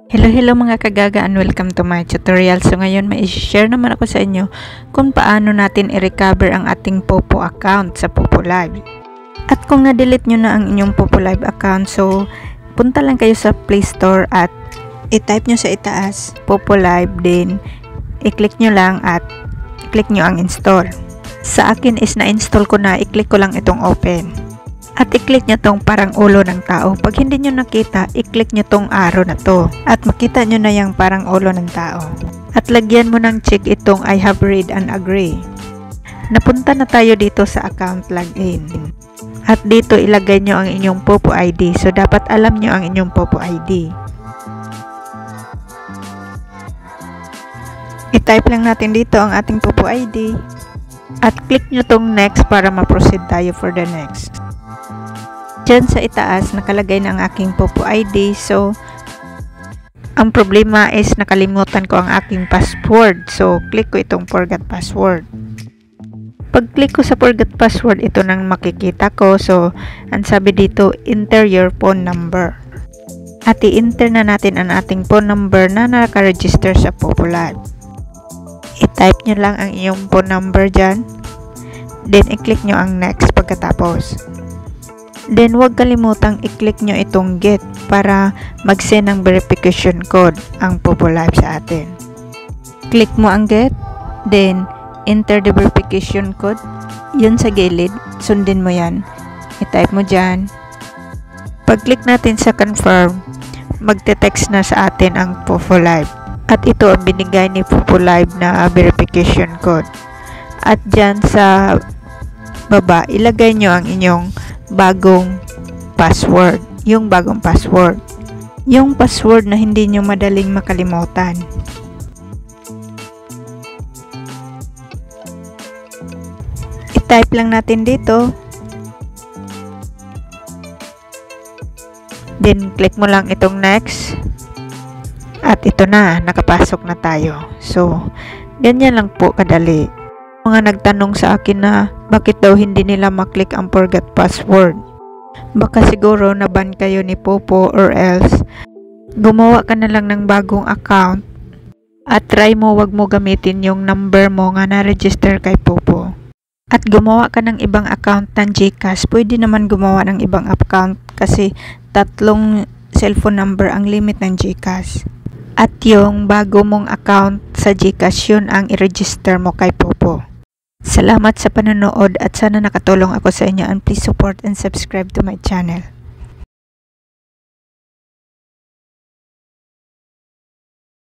Hello mga kagaga and welcome to my tutorial. So ngayon mai-share naman ako sa inyo kung paano natin i-recover ang ating Popo account sa Popo Live. At kung na-delete nyo na ang inyong Popo Live account, so punta lang kayo sa Play Store at i-type nyo sa itaas Popo Live, din i-click nyo lang at i-click nyo ang install. Sa akin is na-install ko na, i-click ko lang itong open. At i-click nyo tong parang ulo ng tao. Pag hindi nyo nakita, i-click nyo tong arrow na to. At makita nyo na yung parang ulo ng tao. At lagyan mo ng check itong I have read and agree. Napunta na tayo dito sa account login. At dito ilagay nyo ang inyong Popo ID. So dapat alam nyo ang inyong Popo ID. I-type lang natin dito ang ating Popo ID. At click nyo tong next para ma-proceed tayo for the next. Diyan sa itaas, nakalagay na ang aking Popo ID. So, ang problema is nakalimutan ko ang aking password. So, click ko itong forgot password. Pag click ko sa forgot password, ito nang makikita ko. So, ang sabi dito, enter your phone number. At i-enter na natin ang ating phone number na naka-register sa Popo Live. I-type nyo lang ang iyong phone number dyan. Then, i-click nyo ang next pagkatapos. Then, huwag kalimutang i-click nyo itong get para mag-send ng verification code ang Popo Live sa atin. Click mo ang get, then enter the verification code. Yun sa gilid, sundin mo yan. I-type mo dyan. Pag-click natin sa confirm, magte-text na sa atin ang Popo Live. At ito ang binigay ni Popo Live na verification code. At dyan sa baba, ilagay nyo ang inyong bagong password. Yung bagong password. Yung password na hindi nyo madaling makalimutan. I-type lang natin dito. Then, click mo lang itong next. At ito na, nakapasok na tayo. So, ganyan lang po kadali. Mga nagtanong sa akin na bakit daw hindi nila maklik ang forgot password. Baka siguro naban kayo ni Popo or else gumawa ka na lang ng bagong account at try mo wag mo gamitin yung number mo nga na-register kay Popo. At gumawa ka ng ibang account ng GCash. Pwede naman gumawa ng ibang account kasi 3 cellphone number ang limit ng GCash. At yung bago mong account sa GCash, yun ang i-register mo kay Popo. Salamat sa panonood at sana nakatulong ako sa inyo, and please support and subscribe to my channel.